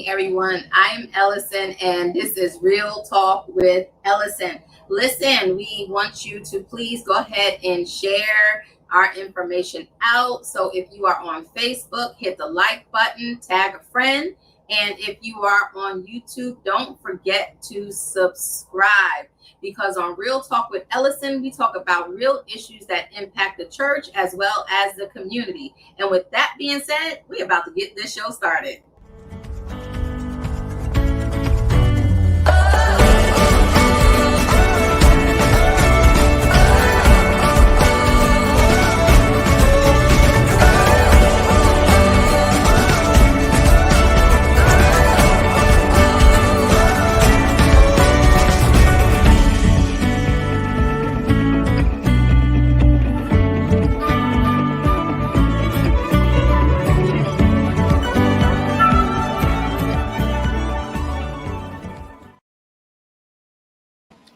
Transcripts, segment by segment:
morning, everyone. I'm Ellison, and this is Real Talk with Ellison. Listen, we want you to please go ahead and share our information out. So if you are on Facebook, hit the like button, tag a friend. And if you are on YouTube, don't forget to subscribe because on Real Talk with Ellison, we talk about real issues that impact the church as well as the community. And with that being said, we're about to get this show started.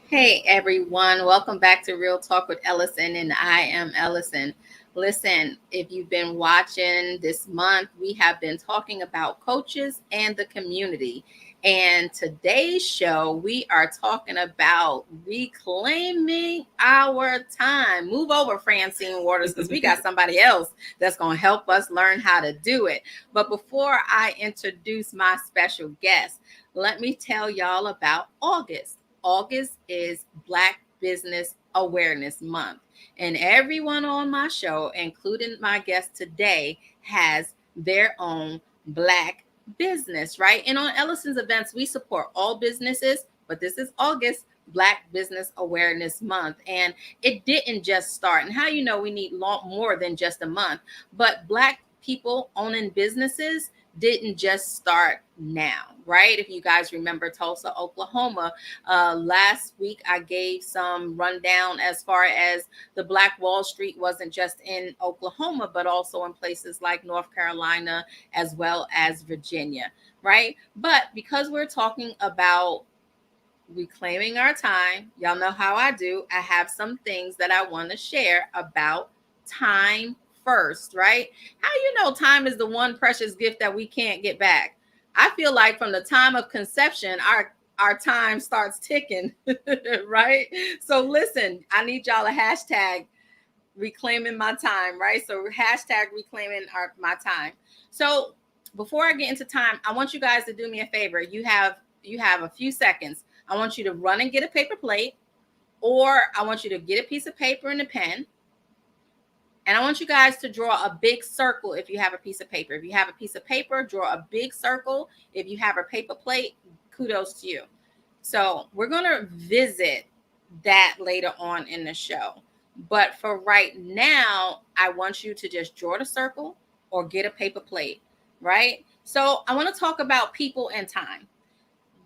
Hey everyone, welcome back to Real Talk with Ellison, and I am Ellison. Listen, if you've been watching this month, we have been talking about coaches and the community. And today's show, we are talking about reclaiming our time. Move over, Francine Waters, because we got somebody else that's going to help us learn how to do it. But before I introduce my special guest, let me tell y'all about August. August is Black Business Awareness Month. And everyone on my show, including my guest today, has their own Black business, right? And on Ellison's events, we support all businesses, but this is August, Black Business Awareness Month. And it didn't just start. And how you know we need more than just a month, but Black people owning businesses didn't just start now, right? If you guys remember Tulsa, Oklahoma, last week I gave some rundown as far as the Black Wall Street wasn't just in Oklahoma, but also in places like North Carolina as well as Virginia, right? But because we're talking about reclaiming our time, y'all know how I do. I have some things that I want to share about time first, right? How you know time is the one precious gift that we can't get back? I feel like from the time of conception, our time starts ticking, right? So listen, I need y'all to hashtag reclaiming my time, right? So hashtag reclaiming my time. So before I get into time, I want you guys to do me a favor. You have a few seconds. I want you to run and get a paper plate, or I want you to get a piece of paper and a pen. And I want you guys to draw a big circle if you have a piece of paper. If you have a piece of paper, draw a big circle. If you have a paper plate, kudos to you. So we're going to visit that later on in the show. But for right now, I want you to just draw the circle or get a paper plate, right? So I want to talk about people and time.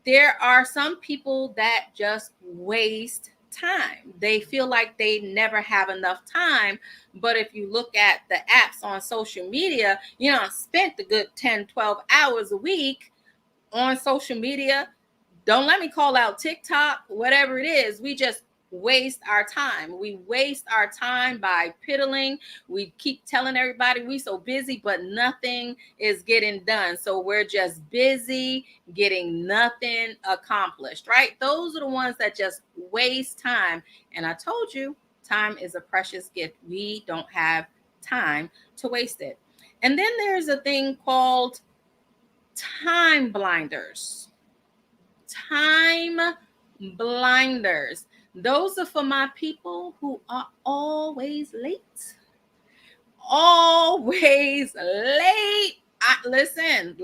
There are some people that just waste time. They feel like they never have enough time. But if you look at the apps on social media, spent a good 10, 12 hours a week on social media. Don't let me call out TikTok, whatever it is. We just waste our time. We waste our time by piddling. We keep telling everybody we so busy, but nothing is getting done. So we're just busy getting nothing accomplished, right? Those are the ones that just waste time. And I told you, time is a precious gift. We don't have time to waste it. And then there's a thing called time blinders. Time blinders. Those are for my people who are always late. Always late. Listen.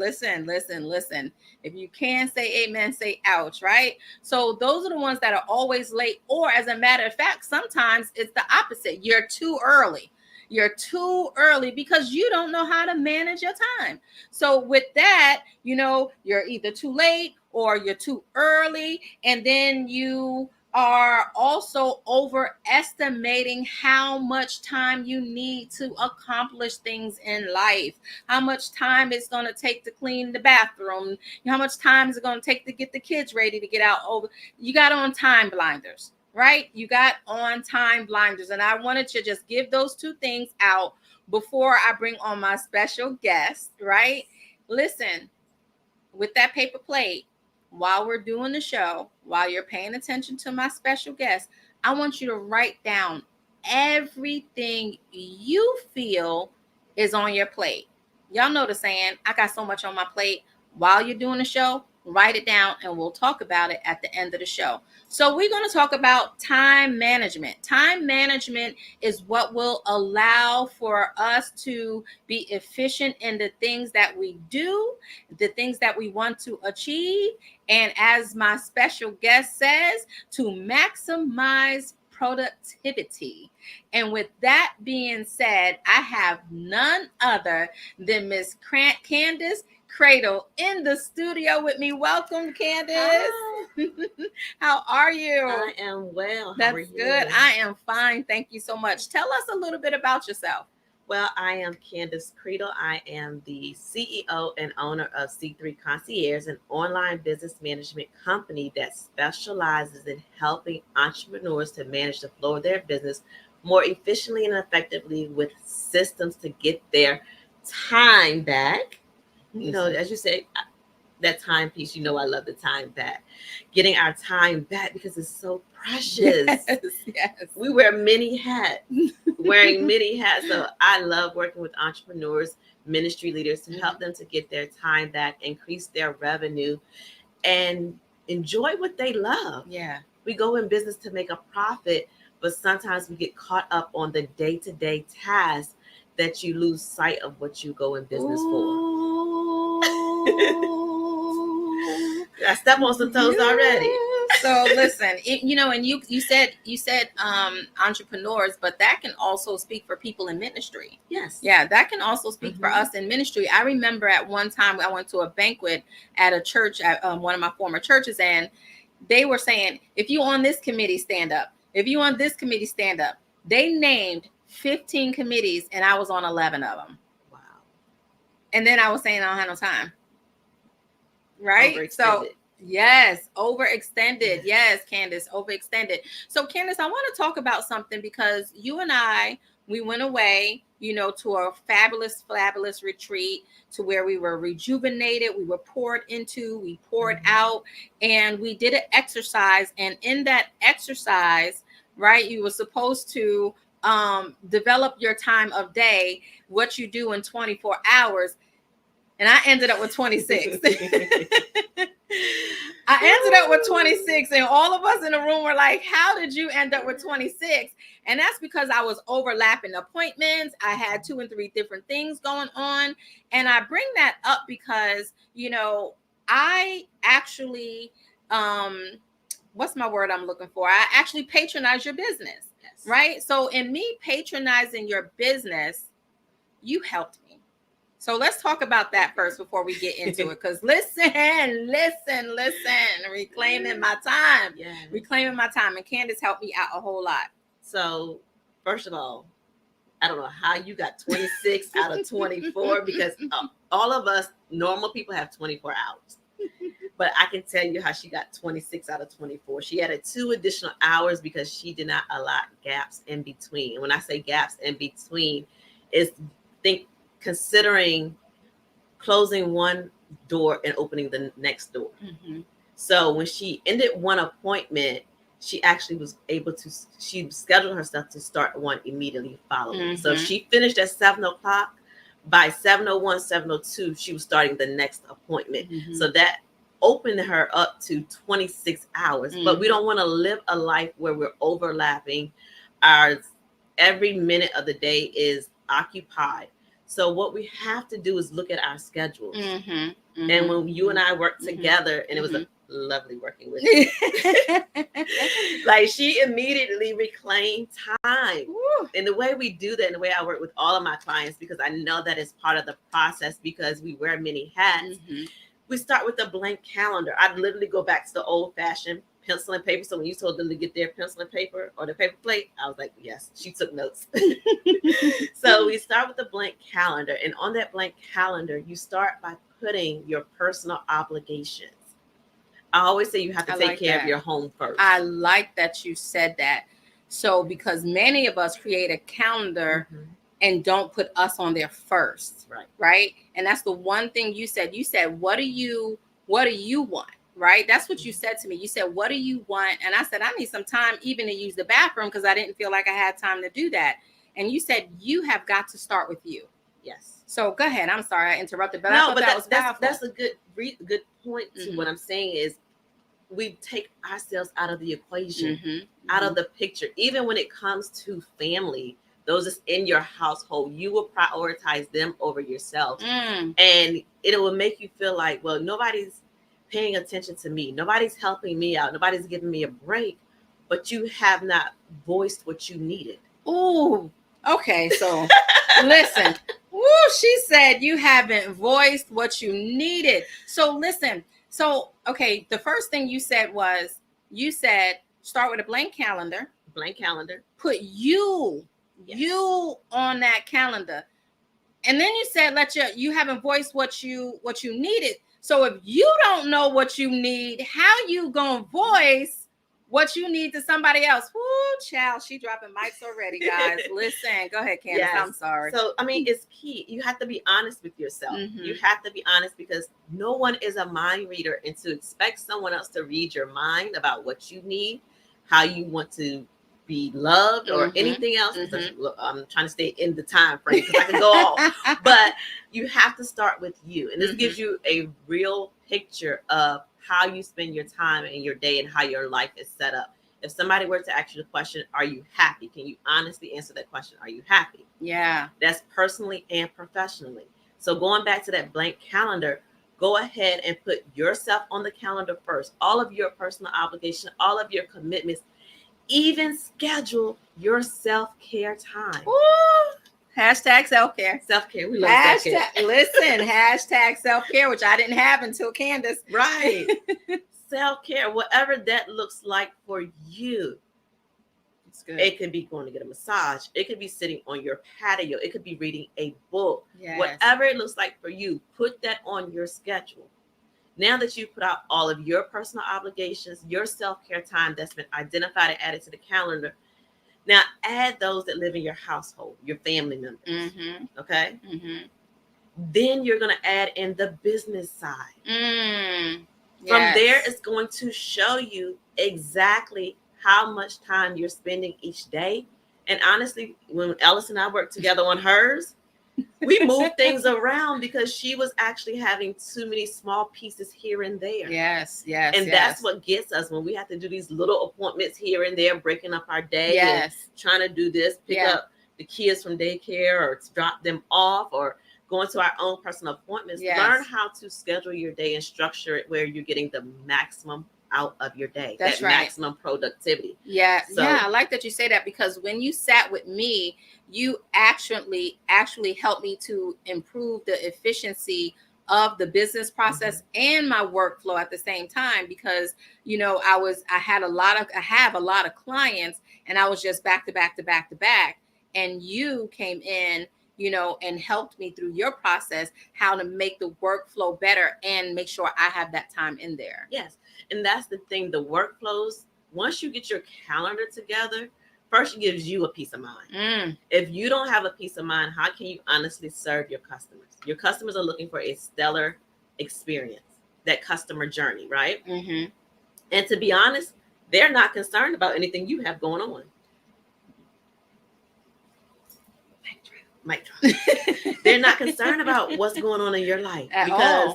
If you can't say amen, say ouch, right? So those are the ones that are always late. Or as a matter of fact, sometimes it's the opposite. You're too early. You're too early because you don't know how to manage your time. So with that, you're either too late or you're too early. And then you are also overestimating how much time you need to accomplish things in life, how much time it's going to take to clean the bathroom, how much time is it going to take to get the kids ready to get out. You got on time blinders, right? You got on time blinders. And I wanted to just give those two things out before I bring on my special guest, right? Listen, with that paper plate, while we're doing the show, while you're paying attention to my special guest, I want you to write down everything you feel is on your plate. Y'all know the saying, I got so much on my plate. While you're doing the show, write it down and we'll talk about it at the end of the show. So we're going to talk about time management. Time management is what will allow for us to be efficient in the things that we do, the things that we want to achieve, and as my special guest says, to maximize productivity. And with that being said, I have none other than Miss Candace Cradle in the studio with me. Welcome, Candace. Hi. How are you? I am well. That's How are you? Good. I am fine. Thank you so much. Tell us a little bit about yourself. Well, I am Candace Cradle. I am the CEO and owner of C3 Concierge, an online business management company that specializes in helping entrepreneurs to manage the flow of their business more efficiently and effectively with systems to get their time back. You know, as you say, that time piece, I love the time back. Getting our time back because it's so precious. Yes. We wear many hats, wearing many hats. So I love working with entrepreneurs, ministry leaders to help them to get their time back, increase their revenue, and enjoy what they love. Yeah. We go in business to make a profit, but sometimes we get caught up on the day-to-day tasks that you lose sight of what you go in business for. I step on some toes already. So listen, and you said entrepreneurs, but that can also speak for people in ministry. Yes. Yeah, that can also speak for us in ministry. I remember at one time I went to a banquet at a church at one of my former churches, and they were saying, if you on this committee, stand up. If you on this committee, stand up. They named 15 committees, and I was on 11 of them. Wow. And then I was saying I don't have no time. Right? So yes, overextended. Yes, Candace, overextended. So Candace, I want to talk about something because you and I, we went away, to a fabulous retreat to where we were rejuvenated, we were poured into, we poured out, and we did an exercise. And in that exercise, right, you were supposed to develop your time of day, what you do in 24 hours. And I ended up with 26. I ended up with 26, and all of us in the room were like, how did you end up with 26? And that's because I was overlapping appointments. I had 2 and 3 different things going on. And I bring that up because, I actually, what's my word I'm looking for? I actually patronize your business, yes. Right? So in me patronizing your business, you helped me. So let's talk about that first before we get into it. Because listen, reclaiming my time. Yeah. Reclaiming my time. And Candace helped me out a whole lot. So first of all, I don't know how you got 26 out of 24 because all of us normal people have 24 hours. But I can tell you how she got 26 out of 24. She added 2 additional hours because she did not allow gaps in between. And when I say gaps in between, it's considering closing one door and opening the next door. So when she ended one appointment, she actually was able to, she scheduled herself to start one immediately following. So she finished at 7 o'clock. By 7:01, 7:02, she was starting the next appointment. So that opened her up to 26 hours. But we don't want to live a life where we're overlapping. Every minute of the day is occupied. So what we have to do is look at our schedules. And when you and I worked together, and it was a lovely working with you, like she immediately reclaimed time. And the way we do that, and the way I work with all of my clients, because I know that is part of the process because we wear many hats. We start with a blank calendar. I'd literally go back to the old fashioned pencil and paper. So when you told them to get their pencil and paper or the paper plate, I was like, yes, she took notes. So we start with a blank calendar. And on that blank calendar, you start by putting your personal obligations. I always say you have to take care of your home first. I like that you said that. So because many of us create a calendar and don't put us on there first. Right. And that's the one thing you said. You said, what do you what do you want? Right? That's what you said to me. You said, what do you want? And I said, I need some time even to use the bathroom because I didn't feel like I had time to do that. And you said, you have got to start with you. Yes. So go ahead. I'm sorry I interrupted, but I No, thought but that was powerful. that's a good point to what I'm saying is we take ourselves out of the equation, out of the picture. Even when it comes to family, those that's in your household, you will prioritize them over yourself. And it will make you feel like, well, nobody's paying attention to me. Nobody's helping me out. Nobody's giving me a break. But you have not voiced what you needed. Ooh, okay. So listen. Woo, she said you haven't voiced what you needed. So listen. So, okay, the first thing you said was, you said start with a blank calendar. Blank calendar. Put you on that calendar. And then you said you haven't voiced what you needed. So if you don't know what you need, how you gonna voice what you need to somebody else? Woo, child, she dropping mics already, guys. Listen, go ahead, Candace. Yes. I'm sorry. So I mean, it's key. You have to be honest with yourself. You have to be honest because no one is a mind reader, and to expect someone else to read your mind about what you need, how you want to be loved or anything else. I'm trying to stay in the time frame because I can go off, but you have to start with you. And this gives you a real picture of how you spend your time and your day and how your life is set up. If somebody were to ask you the question, are you happy? Can you honestly answer that question? Are you happy? Yeah. That's personally and professionally. So going back to that blank calendar, go ahead and put yourself on the calendar first. All of your personal obligations, all of your commitments. Even schedule your self-care time. Ooh, hashtag self-care. Self-care. We love self-care. self-care. Listen, hashtag self-care, which I didn't have until Candace. Right. Self-care, whatever that looks like for you. It's good. It could be going to get a massage. It could be sitting on your patio. It could be reading a book. Yes. Whatever it looks like for you, put that on your schedule. Now that you put out all of your personal obligations, your self-care time that's been identified and added to the calendar, now add those that live in your household, your family members. Okay? Then you're going to add in the business side. From there, it's going to show you exactly how much time you're spending each day. And honestly, when Ellasin and I worked together on hers, we moved things around because she was actually having too many small pieces here and there. Yes. And that's what gets us when we have to do these little appointments here and there, breaking up our day and trying to do this, pick up the kids from daycare or drop them off or going to our own personal appointments. Learn how to schedule your day and structure it where you're getting the maximum out of your day. That's right. Maximum productivity. Yeah. So, yeah, I like that you say that because when you sat with me, you actually helped me to improve the efficiency of the business process and my workflow at the same time because I have a lot of clients and I was just back to back and you came in and helped me through your process how to make the workflow better and make sure I have that time in there. Yes. And that's the thing, the workflows, once you get your calendar together, first it gives you a peace of mind. If you don't have a peace of mind, how can you honestly serve your customers? Your customers are looking for a stellar experience, that customer journey, right? And to be honest, they're not concerned about anything you have going on. Mic drop. They're not concerned about what's going on in your life because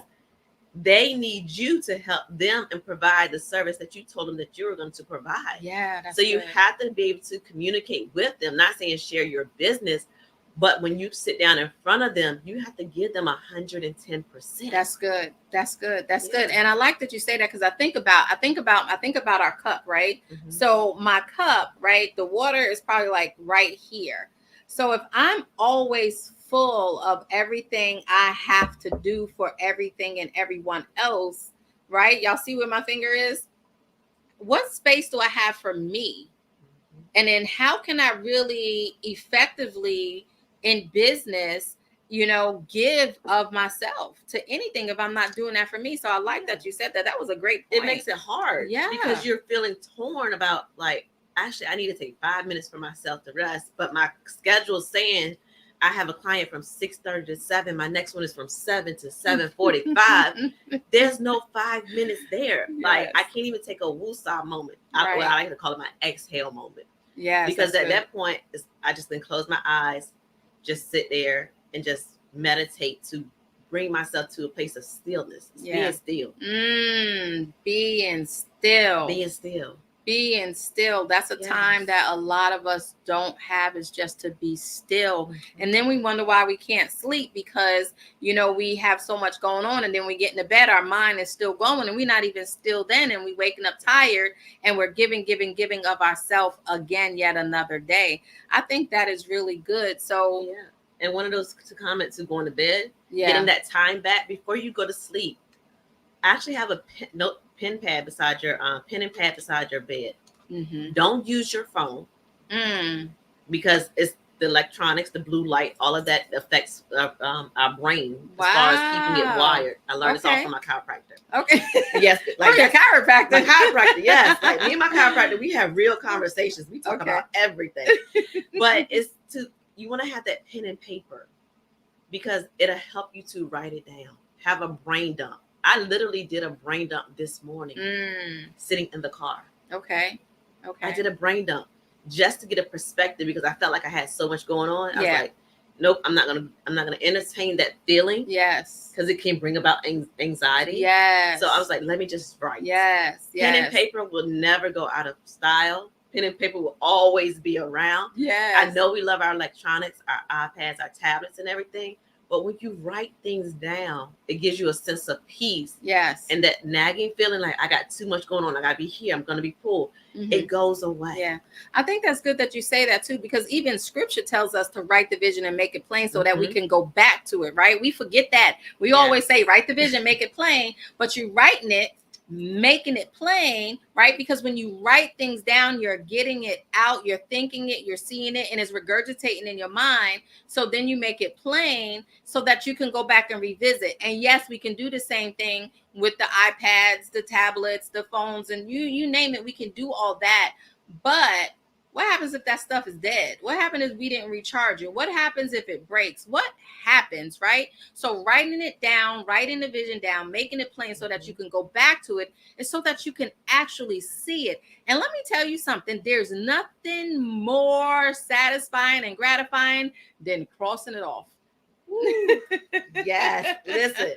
they need you to help them and provide the service that you told them that you were going to provide. Yeah, that's so you have to be able to communicate with them, not saying share your business, but when you sit down in front of them, you have to give them 110%. That's good. That's good. That's good. And I like that you say that because I think about our cup, right? So my cup, right? The water is probably like right here. So if I'm always full of everything I have to do for everything and everyone else, right? Y'all see where my finger is? What space do I have for me? And then how can I really effectively in business, give of myself to anything if I'm not doing that for me? So I like that you said that. That was a great point. It makes it hard. Yeah. Because you're feeling torn about actually, I need to take 5 minutes for myself to rest, but my schedule's saying I have a client from 6:30 to 7. My next one is from 7 to 7:45. There's no 5 minutes there. Yes. Like I can't even take a woosah moment. Right. I like to call it my exhale moment. Yes, because at good. that point, I just then close my eyes, just sit there and just meditate to bring myself to a place of stillness. Being still. Being still. Being still. Being still. That's a time that a lot of us don't have, is just to be still. Mm-hmm. And then we wonder why we can't sleep, because, you know, we have so much going on, and then we get into bed, our mind is still going, and we're not even still then, and we waking up tired, and we're giving of ourselves again yet another day. I think that is really good. So yeah. And one of those comments to going to bed, getting that time back before you go to sleep. Actually have a pen and pad beside your bed. Mm-hmm. Don't use your phone because it's the electronics, the blue light, all of that affects our brain as far as keeping it wired. I learned this all from my chiropractor. Okay. Yes. Like your chiropractor. My chiropractor, yes. Like me and my chiropractor, we have real conversations. We talk about everything. But you want to have that pen and paper because it'll help you to write it down. Have a brain dump. I literally did a brain dump this morning sitting in the car. Okay. I did a brain dump just to get a perspective because I felt like I had so much going on. I was like, nope, I'm not gonna entertain that feeling. Yes. Because it can bring about anxiety. Yes. So I was like, let me just write. Yes. Pen and paper will never go out of style. Pen and paper will always be around. Yes. I know we love our electronics, our iPads, our tablets and everything. But when you write things down, it gives you a sense of peace. Yes. And that nagging feeling like I got too much going on. I got to be here. I'm going to be pulled. Mm-hmm. It goes away. Yeah. I think that's good that you say that too, because even scripture tells us to write the vision and make it plain so that we can go back to it, right? We forget that. We always say, write the vision, make it plain, but you're writing it, making it plain, right? Because when you write things down, you're getting it out, you're thinking it, you're seeing it, and it's regurgitating in your mind. So then you make it plain so that you can go back and revisit. And yes, we can do the same thing with the iPads, the tablets, the phones, and you name it. We can do all that. But what happens if that stuff is dead? What happens if we didn't recharge it? What happens if it breaks? What happens, right? So writing it down, writing the vision down, making it plain so that you can go back to it, is so that you can actually see it. And let me tell you something, there's nothing more satisfying and gratifying than crossing it off. Yes. Listen,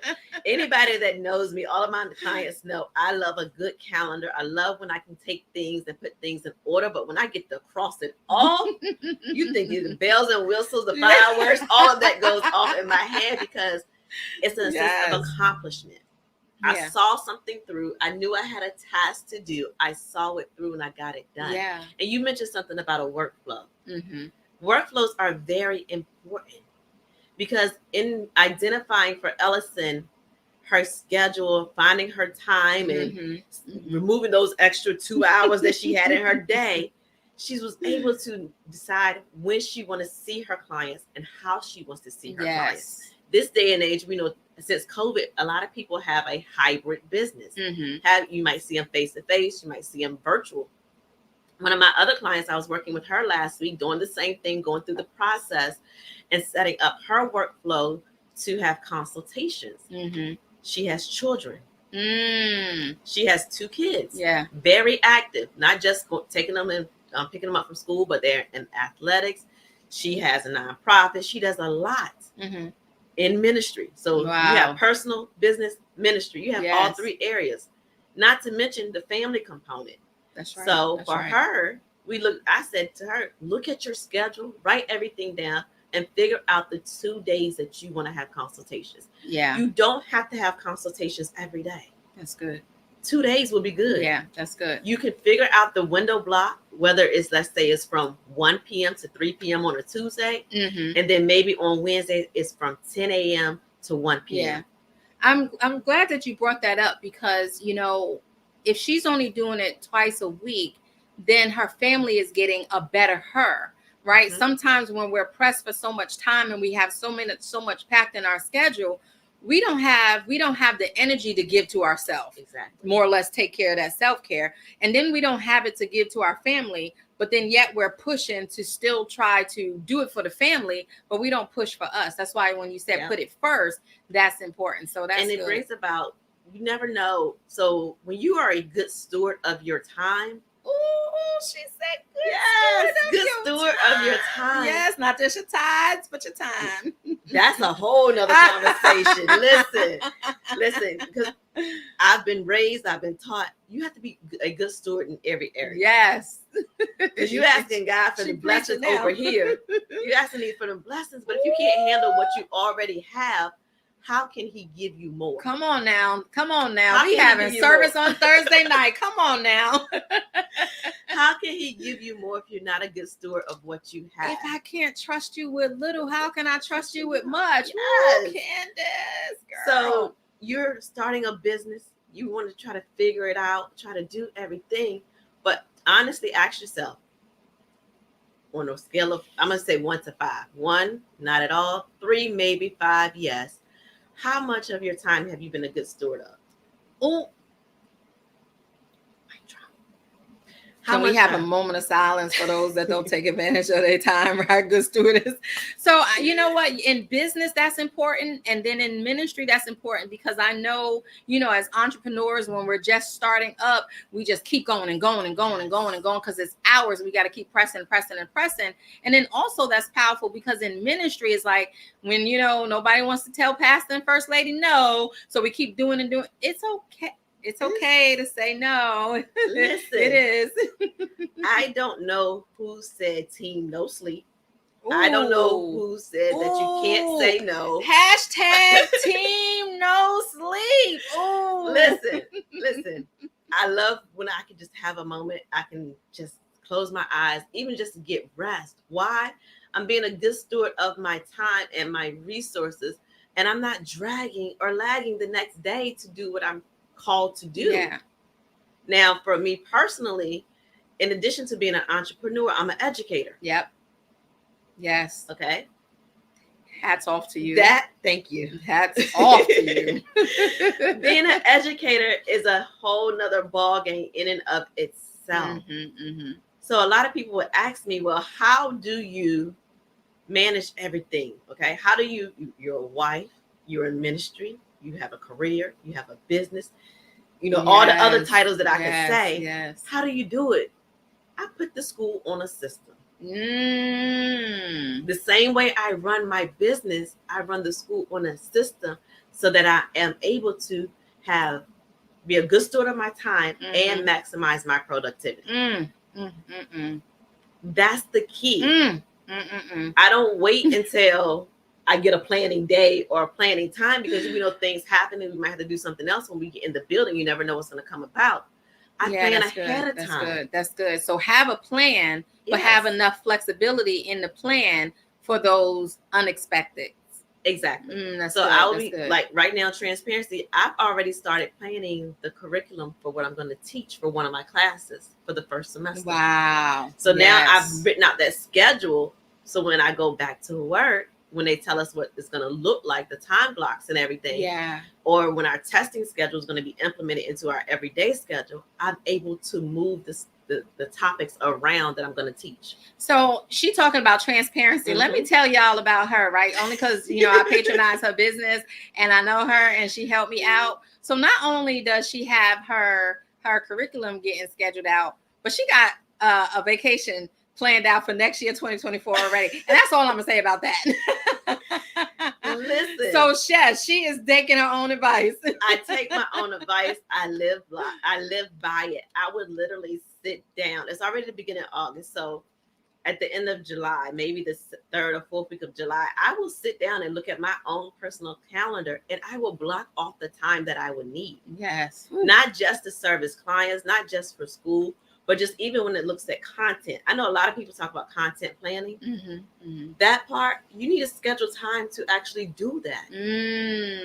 anybody that knows me, all of my clients know I love a good calendar. I love when I can take things and put things in order. But when I get to cross it off, you think the bells and whistles, the fireworks, all of that goes off in my head because it's a sense of accomplishment. I saw something through. I knew I had a task to do. I saw it through and I got it done. Yeah. And you mentioned something about a workflow. Mm-hmm. Workflows are very important. Because in identifying for Ellasin, her schedule, finding her time and removing those extra 2 hours that she had in her day, she was able to decide when she wants to see her clients and how she wants to see her clients. This day and age, we know since COVID, a lot of people have a hybrid business. You might see them face-to-face, you might see them virtual. One of my other clients, I was working with her last week, doing the same thing, going through the process and setting up her workflow to have consultations. She has children. She has 2 kids. Yeah. Very active, not just taking them and picking them up from school, but they're in athletics. She has a nonprofit. She does a lot in ministry. So you have personal, business, ministry. You have all 3 areas, not to mention the family component. That's right. So for her, I said to her, look at your schedule, write everything down, and figure out the 2 days that you want to have consultations. Yeah. You don't have to have consultations every day. That's good. 2 days will be good. Yeah, that's good. You can figure out the window block, whether it's, let's say it's from 1 p.m. to 3 p.m. on a Tuesday. And then maybe on Wednesday, it's from 10 a.m. to 1 p.m. Yeah. I'm glad that you brought that up because, you know, if she's only doing it twice a week, then her family is getting a better her, right? Sometimes when we're pressed for so much time and we have so much packed in our schedule, we don't have the energy to give to ourselves. Exactly. More or less take care of that self-care. And then we don't have it to give to our family. but then yet we're pushing to still try to do it for the family, but we don't push for us. That's why when you said put it first, that's important. So that's, and it brings about, you never know. So when you are a good steward of your time. Oh, she said good steward of your time. Yes, not just your tithes, but your time. That's a whole nother conversation. Listen, because I've been raised, I've been taught, you have to be a good steward in every area. Yes. Because you're asking God for the blessings over here. You're asking me for the blessings, but if you can't handle what you already have, how can he give you more? Come on now. We having service on Thursday night. Come on now. How can he give you more if you're not a good steward of what you have? If I can't trust you with little, how can I trust you with much? Yes. Ooh, Candace, girl. So you're starting a business. You want to try to figure it out, try to do everything. But honestly, ask yourself, on a scale of, I'm going to say 1 to 5. 1, not at all. 3, maybe. 5, yes. How much of your time have you been a good steward of? Oh, Can we have a moment of silence for those that don't take advantage of their time, right? Good stewardess. So you know what? In business, that's important. And then in ministry, that's important because I know, as entrepreneurs, when we're just starting up, we just keep going and going and going and going and going because it's hours. We got to keep pressing. And then also that's powerful because in ministry, it's like when, nobody wants to tell pastor and first lady no. So we keep doing and doing. It's okay. It's okay to say no. Listen, it is. I don't know who said team no sleep. Ooh. I don't know who said that you can't say no. Hashtag team no sleep. Ooh. Listen. I love when I can just have a moment. I can just close my eyes, even just to get rest. Why? I'm being a good steward of my time and my resources, and I'm not dragging or lagging the next day to do what I'm called to do. Yeah. Now, for me personally, in addition to being an entrepreneur, I'm an educator. Yep. Yes. Okay. Hats off to you. Thank you. Hats off to you. Being an educator is a whole nother ball game in and of itself. So a lot of people would ask me, well, how do you manage everything? Okay. How do you're a wife, you're in ministry, you have a career, you have a business, all the other titles that I can say. Yes. How do you do it? I put the school on a system. The same way I run my business, I run the school on a system so that I am able to be a good steward of my time and maximize my productivity. That's the key. I don't wait until I get a planning day or a planning time because things happen and we might have to do something else when we get in the building. You never know what's going to come about. I plan ahead of time. That's good. So have a plan, but have enough flexibility in the plan for those unexpected. Exactly. So I will be like right now, transparency. I've already started planning the curriculum for what I'm going to teach for one of my classes for the first semester. Wow. So now I've written out that schedule. So when I go back to work, when they tell us what it's going to look like, the time blocks and everything, or when our testing schedule is going to be implemented into our everyday schedule, I'm able to move the topics around that I'm going to teach. So she talking about transparency. Let me tell y'all about her, right? Only because, I patronize her business and I know her and she helped me out. So not only does she have her curriculum getting scheduled out, but she got a vacation planned out for next year, 2024 already. And that's all I'm going to say about that. Listen. So she is taking her own advice. I take my own advice. I live by it. I would literally sit down. It's already the beginning of August. So at the end of July, maybe the 3rd or 4th week of July, I will sit down and look at my own personal calendar and I will block off the time that I would need. Yes. Not just to service clients, not just for school, but just even when it looks at content. I know a lot of people talk about content planning. That part, you need to schedule time to actually do that.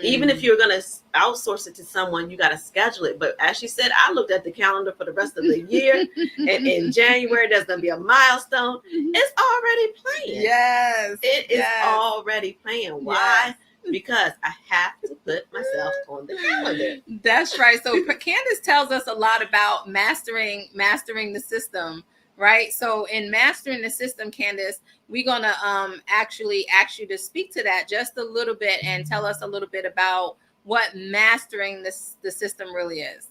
Even if you're going to outsource it to someone, you got to schedule it. But as she said, I looked at the calendar for the rest of the year. And in January, there's going to be a milestone. It's already planned. Yes. It is already planned. Why? Yes. Because I have to put myself on the calendar. That's right. So Candace tells us a lot about mastering the system, right? So in mastering the system, Candace, we're gonna actually ask you to speak to that just a little bit and tell us a little bit about what mastering the system really is.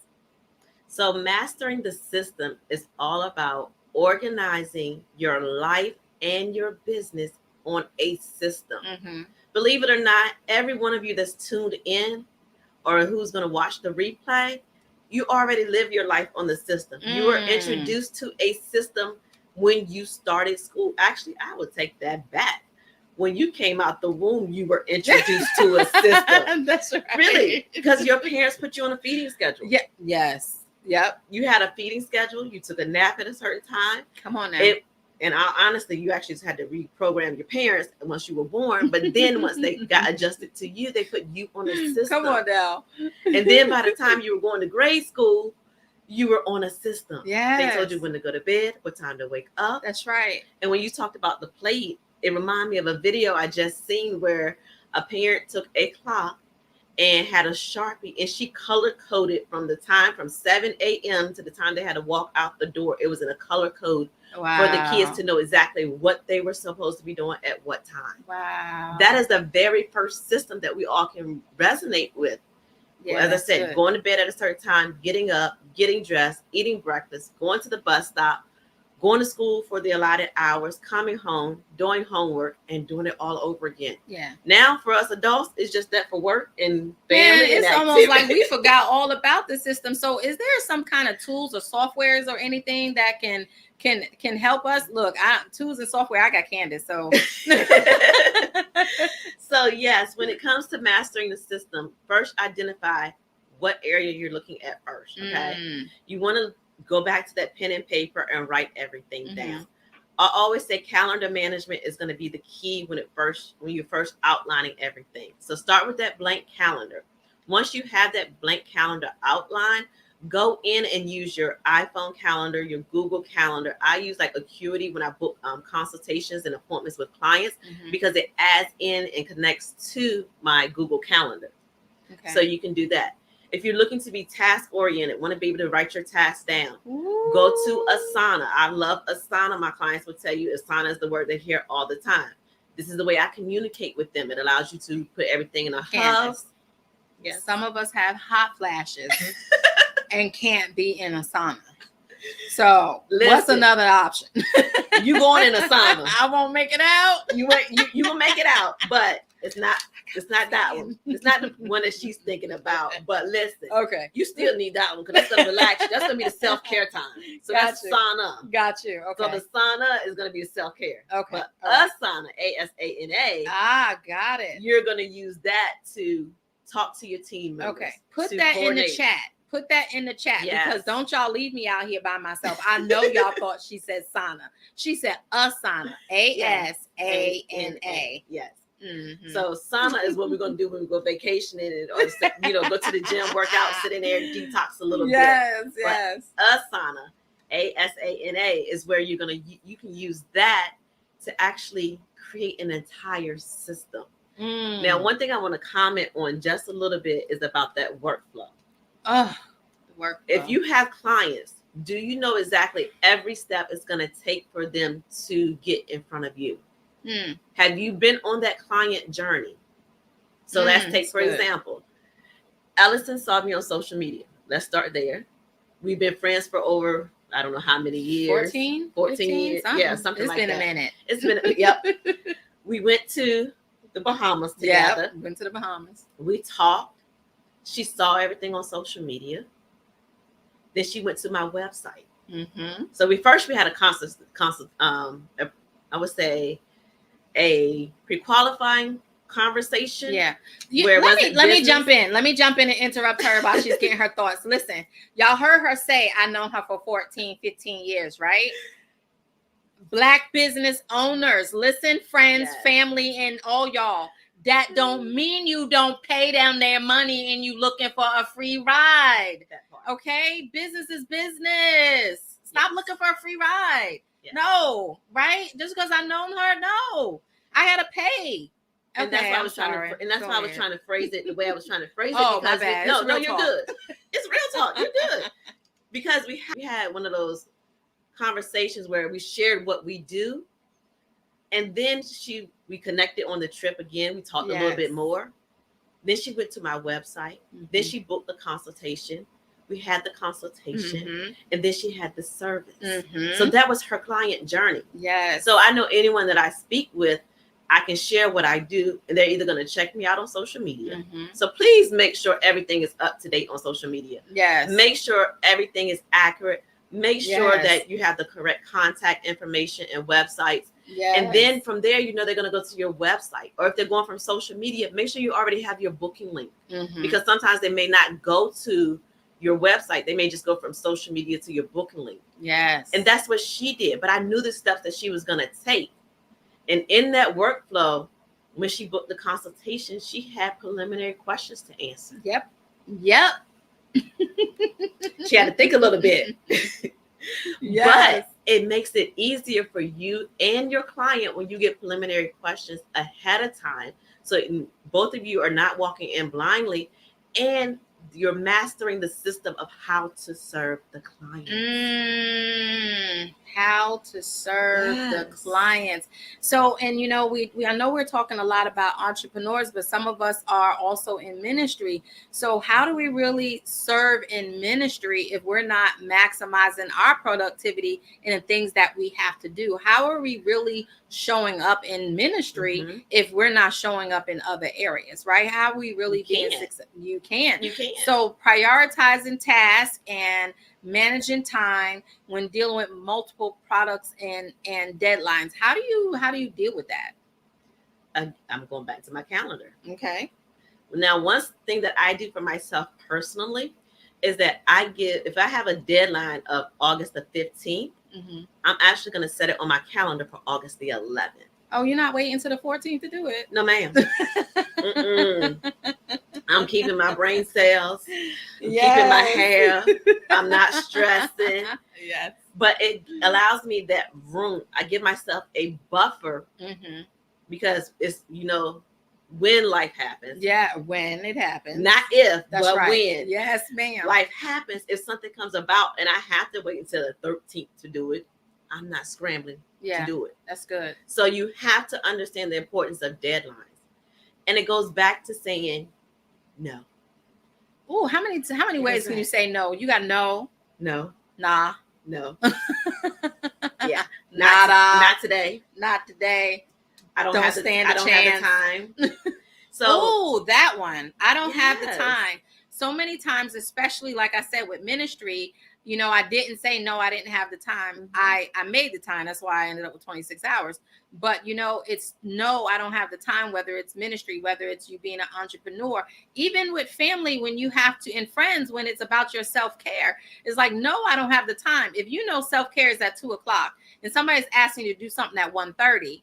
So mastering the system is all about organizing your life and your business on a system. Mm-hmm. Believe it or not, every one of you that's tuned in or who's going to watch the replay, you already live your life on the system. You were introduced to a system when you started school. Actually, I would take that back. When you came out the womb, you were introduced to a system. That's right. Really, because your parents put you on a feeding schedule. Yeah. Yes. Yep. You had a feeding schedule. You took a nap at a certain time. Come on now. Honestly, you actually just had to reprogram your parents once you were born. But then once they got adjusted to you, they put you on a system. Come on now. And then by the time you were going to grade school, you were on a system. Yeah. They told you when to go to bed, what time to wake up. That's right. And when you talked about the plate, it reminded me of a video I just seen where a parent took a clock and had a Sharpie, and she color coded from the time from 7 a.m. to the time they had to walk out the door. It was in a color code for the kids to know exactly what they were supposed to be doing at what time. Wow. That is the very first system that we all can resonate with. Yeah, as I said, going to bed at a certain time, getting up, getting dressed, eating breakfast, going to the bus stop, going to school for the allotted hours, coming home, doing homework, and doing it all over again. Yeah. Now for us adults, it's just that for work and family. Man, it's almost like we forgot all about the system. So is there some kind of tools or softwares or anything that can help us? Look, tools and software, I got Candace. So So yes, when it comes to mastering the system, first identify what area you're looking at first. Okay. You want to go back to that pen and paper and write everything down. I always say calendar management is going to be the key when you're first outlining everything. So start with that blank calendar. Once you have that blank calendar outline, go in and use your iPhone calendar, your Google calendar. I use like Acuity when I book consultations and appointments with clients because it adds in and connects to my Google calendar. Okay. So you can do that. If you're looking to be task oriented, want to be able to write your tasks down, go to Asana. I love Asana. My clients will tell you Asana is the word they hear all the time. This is the way I communicate with them. It allows you to put everything in a hub. Yes. Some of us have hot flashes and can't be in Asana. So what's another option? You going in Asana? I won't make it out. You will make it out, but it's not that one. It's not the one that she's thinking about. But listen, okay, you still need that one because that's gonna relax you. That's gonna be the self-care time. So that's sauna. Got you. Okay. So the sauna is gonna be self-care. Okay. But Asana, ASANA. Got it. You're gonna use that to talk to your team members. Okay. Put that in the chat. Put that in the chat because don't y'all leave me out here by myself. I know y'all thought she said sauna. She said Asana. ASANA. Yes. Mm-hmm. So sauna is what we're going to do when we go vacationing or go to the gym, work out, sit in there, detox a little bit. Yes. Asana, ASANA is where you can use that to actually create an entire system. Now, one thing I want to comment on just a little bit is about that workflow. Workflow. If you have clients, do you know exactly every step it's going to take for them to get in front of you? Have you been on that client journey? So let's take, for example, Ellasin saw me on social media. Let's start there. We've been friends for over, I don't know how many years. 14 years. Something. Yeah, something like that. It's been a minute. It's been, yep. We went to the Bahamas together. Yeah, went to the Bahamas. We talked. She saw everything on social media. Then she went to my website. So we had a I would say a pre-qualifying conversation. Yeah. Let me jump in. Let me jump in and interrupt her while she's getting her thoughts. Listen, y'all heard her say, I known her for 14, 15 years, right? Black business owners, listen, friends, family, and all y'all. That don't mean you don't pay them their money and you looking for a free ride. Okay? Business is business. Stop looking for a free ride. No, right? Just because I known her, no. I had to pay. And that's why I was trying to phrase it the way I was trying to phrase it. Oh, my bad. No, you're good. It's real talk. You're good. Because we had one of those conversations where we shared what we do. And then we connected on the trip again. We talked a little bit more. Then she went to my website. Then she booked the consultation. We had the consultation. And then she had the service. So that was her client journey. Yes. So I know anyone that I speak with, I can share what I do, and they're either going to check me out on social media. So please make sure everything is up to date on social media. Yes. Make sure everything is accurate. Make sure that you have the correct contact information and websites. Yes. And then from there, they're going to go to your website. Or if they're going from social media, make sure you already have your booking link. Because sometimes they may not go to your website. They may just go from social media to your booking link. Yes. And that's what she did. But I knew the steps that she was going to take. And in that workflow, when she booked the consultation, she had preliminary questions to answer. Yep. She had to think a little bit. Yes. But it makes it easier for you and your client when you get preliminary questions ahead of time. So both of you are not walking in blindly, and you're mastering the system of how to serve the clients. How to serve the clients. So, and we I know we're talking a lot about entrepreneurs, but some of us are also in ministry. So how do we really serve in ministry if we're not maximizing our productivity in the things that we have to do? How are we really showing up in ministry if we're not showing up in other areas, right? How are we really being successful? You can. So prioritizing tasks and managing time when dealing with multiple products and deadlines. How do you deal with that? I'm going back to my calendar. Okay. Now, one thing that I do for myself personally is that if I have a deadline of August the 15th, I'm actually going to set it on my calendar for August the 11th. Oh, you're not waiting until the 14th to do it? No, ma'am. I'm keeping my brain cells. I'm keeping my hair. I'm not stressing. Yes. But it allows me that room. I give myself a buffer because it's, when life happens. Yeah, when it happens. Not if, that's but right. when. Yes, ma'am. Life happens. If something comes about and I have to wait until the 13th to do it, I'm not scrambling to do it. That's good. So you have to understand the importance of deadlines. And it goes back to saying no. Oh, how many ways can you say no? You got no. No. Nah. No. Yeah. Not today. Not today. I don't have the time. So that one. I don't have the time. So many times, especially like I said with ministry, I didn't say no, I didn't have the time. I made the time. That's why I ended up with 26 hours. But it's no, I don't have the time, whether it's ministry, whether it's you being an entrepreneur, even with family, when you have to, and friends, when it's about your self-care, it's like, no, I don't have the time. If self-care is at 2:00 and somebody's asking you to do something at 1:30,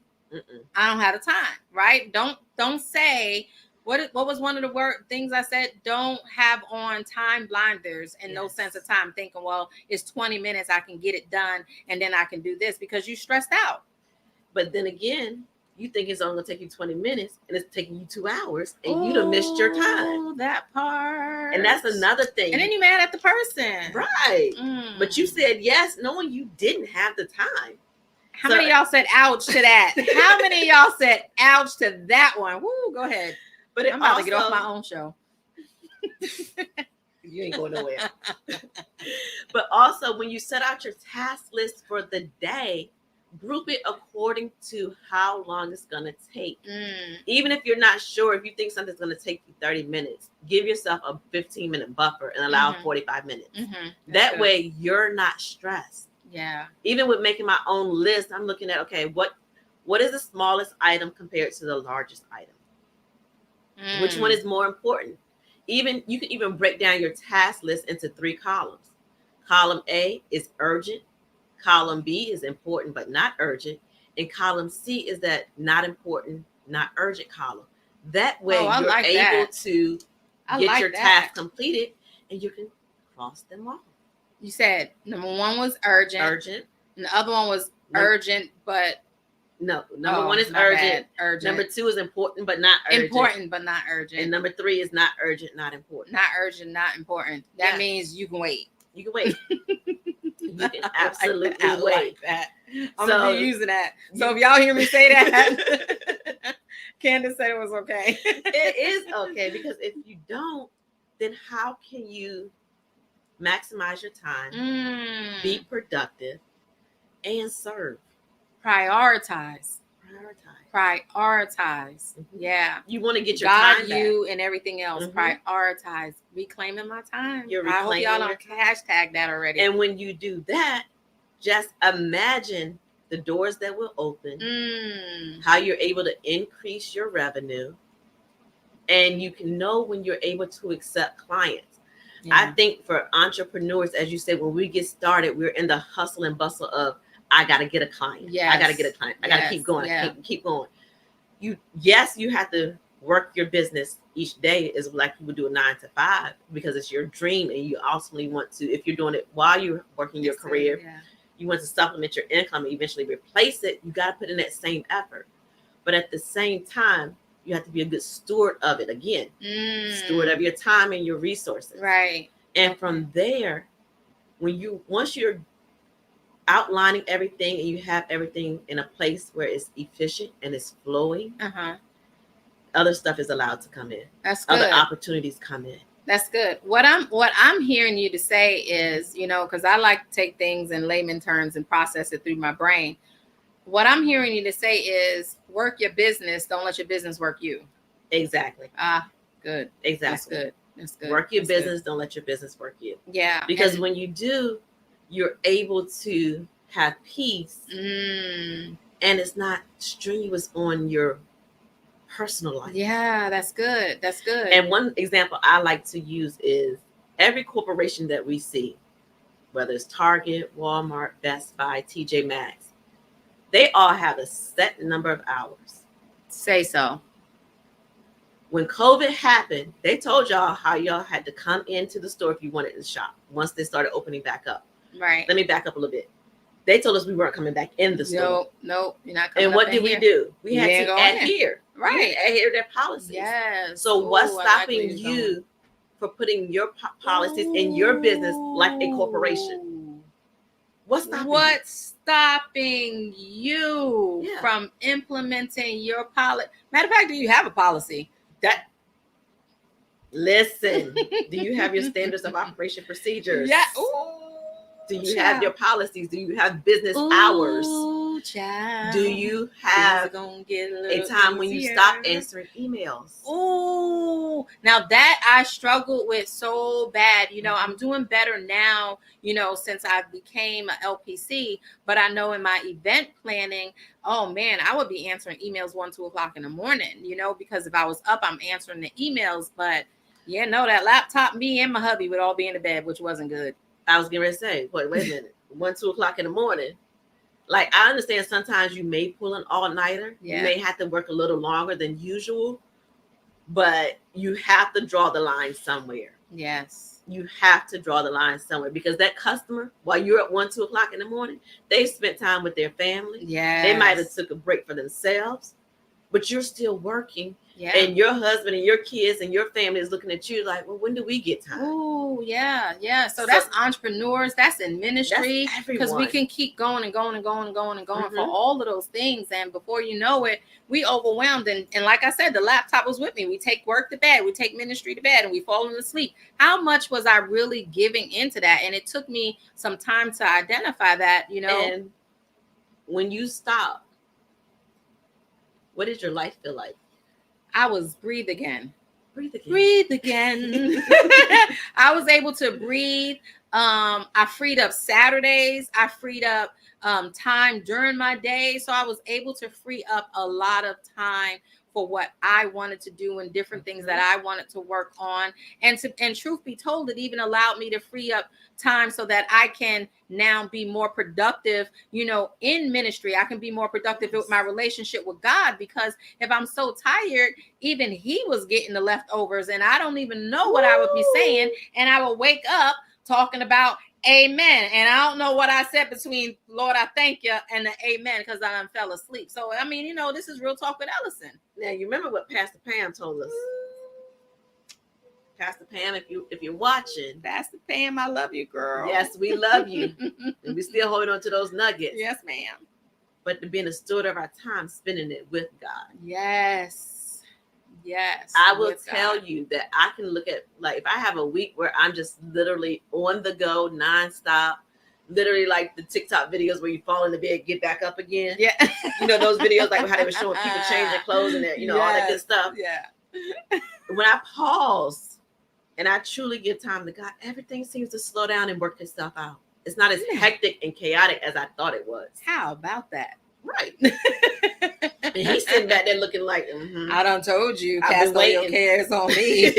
I don't have the time, right? Don't say, what was one of the things I said? Don't have on time blinders and no sense of time, thinking, well, it's 20 minutes, I can get it done, and then I can do this, because you stressed out. But then again, you think it's only going to take you 20 minutes, and it's taking you 2 hours, and you done missed your time. That part. And that's another thing. And then you mad at the person. Right. But you said yes, knowing you didn't have the time. How many of y'all said ouch to that? How many of y'all said ouch to that one? Woo, go ahead. But I'm about to get off my own show. You ain't going nowhere. But also, when you set out your task list for the day, group it according to how long it's going to take. Even if you're not sure, if you think something's going to take you 30 minutes, give yourself a 15-minute buffer and allow 45 minutes. That way, you're not stressed. Yeah. Even with making my own list, I'm looking at, okay, what is the smallest item compared to the largest item? Which one is more important? You can even break down your task list into 3 columns. Column A is urgent. Column B is important but not urgent. And column C is that not important, not urgent column. That way you're able to get your task completed, and you can cross them off. You said number 1 was urgent. And the other one was urgent, but no. Number 1 is urgent. Number 2 is important but not urgent. Important but not urgent. And number 3 is not urgent, not important. Not urgent, not important. That means you can wait. You can wait. You can absolutely I wait. like that. I'm So- gonna be using that. So if y'all hear me say that, Candace said it was okay. It is okay, because if you don't, then how can you maximize your time, be productive, and serve? Prioritize. Prioritize. Yeah. You want to get your God, time you, and everything else. Mhm. Prioritize. Reclaiming my time. You're I hope y'all reclaiming don't your time. hashtag that already. And when you do that, just imagine the doors that will open, how you're able to increase your revenue, and you can know when you're able to accept clients. I think for entrepreneurs, as you said, when we get started, we're in the hustle and bustle of, I got to get a client. I got to get a client. I got to keep going. Keep going. You have to work your business each day is like you would do a 9 to 5, because it's your dream, and you ultimately want to, if you're doing it while you're working your career, you want to supplement your income and eventually replace it. You got to put in that same effort, but at the same time, you have to be a good steward of it. Again, steward of your time and your resources. Right. And from there, once you're outlining everything and you have everything in a place where it's efficient and it's flowing, other stuff is allowed to come in. That's good. Other opportunities come in. That's good. What I'm hearing you to say is, because I like to take things in layman terms and process it through my brain. What I'm hearing you to say is, work your business. Don't let your business work you. Exactly. Good. Exactly. That's good. Work your business. Don't let your business work you. Yeah. Because when you do, you're able to have peace, and it's not strenuous on your personal life. Yeah, that's good. That's good. And one example I like to use is every corporation that we see, whether it's Target, Walmart, Best Buy, TJ Maxx, they all have a set number of hours. Say so. When COVID happened, they told y'all how y'all had to come into the store if you wanted to shop once they started opening back up. Right. Let me back up a little bit. They told us we weren't coming back in the store. Nope, you're not coming. And what did we do? We had to adhere. Right. We had to adhere to their policies. Yes. So what's stopping you from putting your policies in your business like a corporation? What's stopping you from implementing your policy? Matter of fact, do you have a policy? Listen, do you have your standards of operation procedures? Yeah. Do you have your policies? Do you have business hours? Child. Do you have a time when you stop answering emails? Now that I struggled with so bad. I'm doing better now, since I became an LPC. But I know in my event planning, oh man, I would be answering emails 1-2 o'clock in the morning, because if I was up, I'm answering the emails. But that laptop, me and my hubby would all be in the bed, which wasn't good. I was getting ready to say, wait a minute, 1-2 o'clock in the morning. Like, I understand sometimes you may pull an all-nighter. You may have to work a little longer than usual, but you have to draw the line somewhere. Yes. You have to draw the line somewhere, because that customer, while you're at 1-2 o'clock in the morning, they spent time with their family. Yeah. They might have took a break for themselves, but you're still working. And your husband and your kids and your family is looking at you like, well, when do we get time? Oh, yeah. So that's entrepreneurs. That's in ministry. Because we can keep going and going and going and going and going for all of those things. And before you know it, we overwhelmed. And like I said, the laptop was with me. We take work to bed. We take ministry to bed, and we fall into sleep. How much was I really giving into that? And it took me some time to identify that, And when you stop, what did your life feel like? I was breathe again. Breathe again. I was able to breathe. I freed up Saturdays. I freed up time during my day. So I was able to free up a lot of time for what I wanted to do and different things that I wanted to work on. And truth be told, it even allowed me to free up time so that I can now be more productive, in ministry. I can be more productive with my relationship with God, because if I'm so tired, even he was getting the leftovers and I don't even know what I would be saying. And I would wake up talking about amen. And I don't know what I said between Lord, I thank you and the amen, because I fell asleep. So, this is Real Talk with Ellasin. Now, you remember what Pastor Pam told us? Pastor Pam, if you're watching, Pastor Pam, I love you, girl. Yes, we love you. And we still holding on to those nuggets. Yes, ma'am. But to being a steward of our time, spending it with God. Yes. I will tell you that I can look at, like, if I have a week where I'm just literally on the go, nonstop, literally like the TikTok videos where you fall in the bed, get back up again. Yeah. You know, those videos like how they were showing people change their clothes and their, all that good stuff. Yeah. When I pause and I truly give time to God, everything seems to slow down and work itself out. It's not as hectic and chaotic as I thought it was. How about that? Right. And he's sitting back there looking like, I done told you, cast all your cares on me.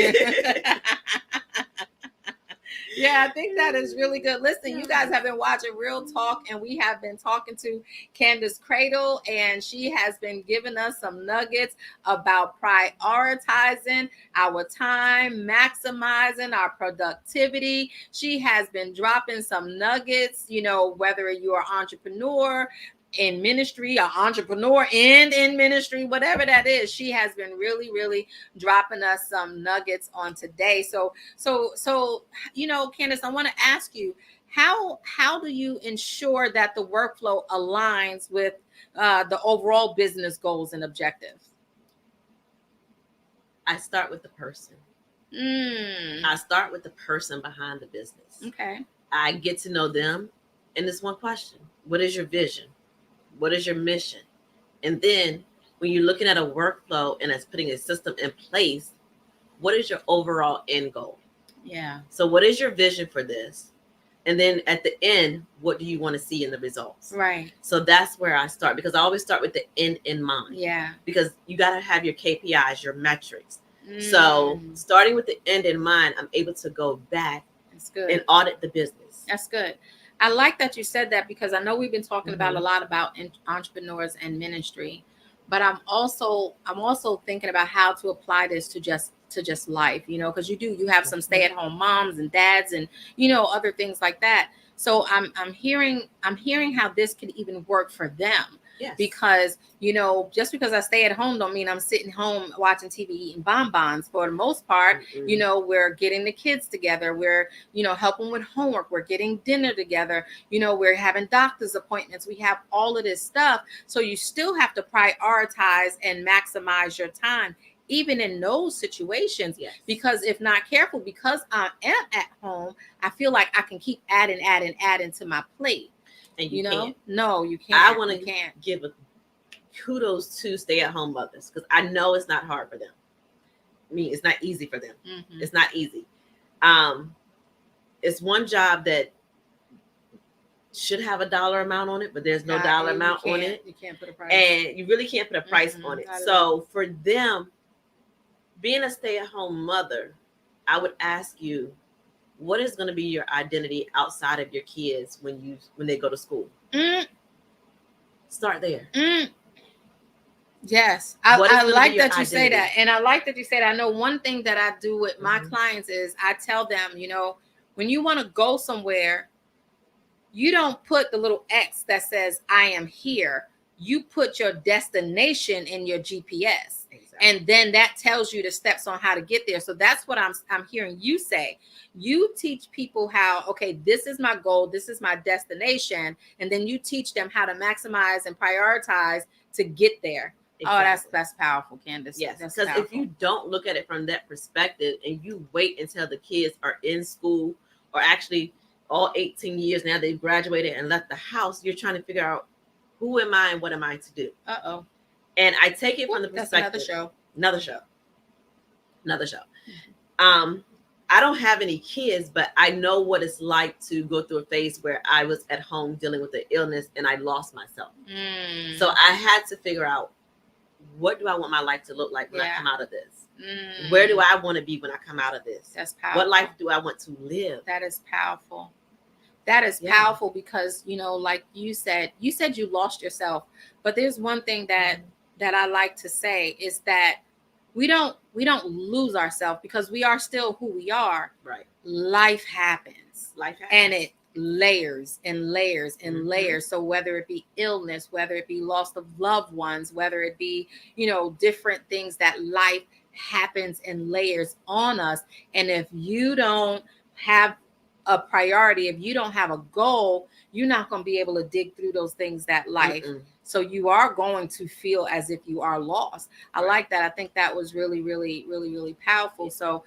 Yeah, I think that is really good. Listen, you guys have been watching Real Talk, and we have been talking to Candace Cradle, and she has been giving us some nuggets about prioritizing our time, maximizing our productivity. She has been dropping some nuggets, whether you're an entrepreneur, in ministry, an entrepreneur and in ministry, whatever that is, she has been really, really dropping us some nuggets on today. So, Candace, I want to ask you, how do you ensure that the workflow aligns with the overall business goals and objectives? I start with the person. I start with the person behind the business. Okay. I get to know them, and it's one question: what is your vision? What is your mission? And then when you're looking at a workflow and it's putting a system in place, what is your overall end goal? Yeah. So what is your vision for this? And then at the end, what do you want to see in the results? Right. So that's where I start, because I always start with the end in mind. Yeah. Because you got to have your KPIs, your metrics. So starting with the end in mind, I'm able to go back and audit the business. That's good. I like that you said that, because I know we've been talking about a lot about entrepreneurs and ministry, but I'm also thinking about how to apply this to just life, because you have some stay-at-home moms and dads and other things like that. So I'm hearing how this could even work for them. Yes. Because, just because I stay at home don't mean I'm sitting home watching TV eating bonbons. For the most part, we're getting the kids together. We're, helping with homework. We're getting dinner together. We're having doctor's appointments. We have all of this stuff. So you still have to prioritize and maximize your time, even in those situations. Yes. Because if not careful, because I am at home, I feel like I can keep adding to my plate. And you can't. No, you can't. I want to give a kudos to stay-at-home mothers, because I know it's not hard for them. I mean, it's not easy for them. Mm-hmm. It's not easy. It's one job that should have a dollar amount on it, but there's no dollar amount on it. You can't put a price. And you really can't put a price on it. So for them, being a stay-at-home mother, I would ask you, what is going to be your identity outside of your kids when they go to school? Start there. Yes. I like that you say that. And I like that you say that. I know one thing that I do with my clients is I tell them, when you want to go somewhere, you don't put the little X that says I am here. You put your destination in your GPS. And then that tells you the steps on how to get there. So that's what I'm hearing you say. You teach people how, okay, this is my goal, this is my destination, and then you teach them how to maximize and prioritize to get there. Exactly. Oh, that's powerful, Candace. Yes, because if you don't look at it from that perspective and you wait until the kids are in school, or actually all 18 years now they've graduated and left the house, you're trying to figure out, who am I and what am I to do? Uh-oh. And I take it from the perspective. That's Another show. I don't have any kids, but I know what it's like to go through a phase where I was at home dealing with the illness and I lost myself. So I had to figure out, what do I want my life to look like when I come out of this? Where do I want to be when I come out of this? That's powerful. What life do I want to live? That is powerful. That is powerful, because, like you said you lost yourself. But there's one thing that I like to say is that we don't lose ourselves, because we are still who we are. Right. Life happens. And it layers and layers and layers. So whether it be illness, whether it be loss of loved ones, whether it be, different things that life happens in layers on us. And if you don't have a priority, if you don't have a goal, you're not going to be able to dig through those things that life. Mm-mm. So you are going to feel as if you are lost. I Right. like that. I think that was really, really, really, really powerful. Yeah. So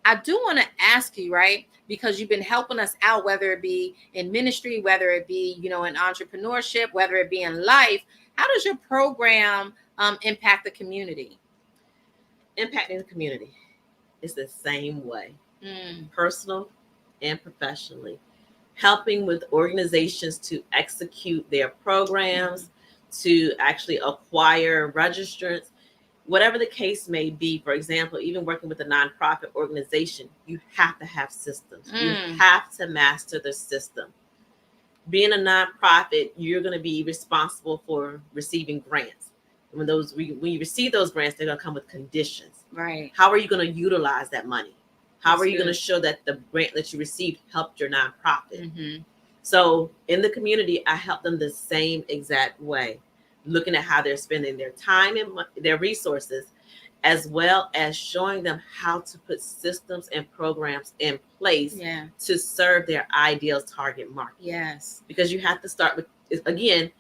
I do want to ask you, right? Because you've been helping us out, whether it be in ministry, whether it be, in entrepreneurship, whether it be in life. How does your program impact the community? Impacting the community is the same way, Mm, personal and professionally. Helping with organizations to execute their programs, to actually acquire registrants, whatever the case may be. For example, even working with a nonprofit organization, you have to have systems. You have to master the system. Being a nonprofit, you're going to be responsible for receiving grants. When you receive those grants, they're going to come with conditions. right. How are you going to utilize that money? How That's are you going to good. show that the grant that you received helped your nonprofit? Mm-hmm. So in the community, I help them the same exact way, looking at how they're spending their time and their resources, as well as showing them how to put systems and programs in place Yeah. to serve their ideal target market. Yes. Because you have to start with, again,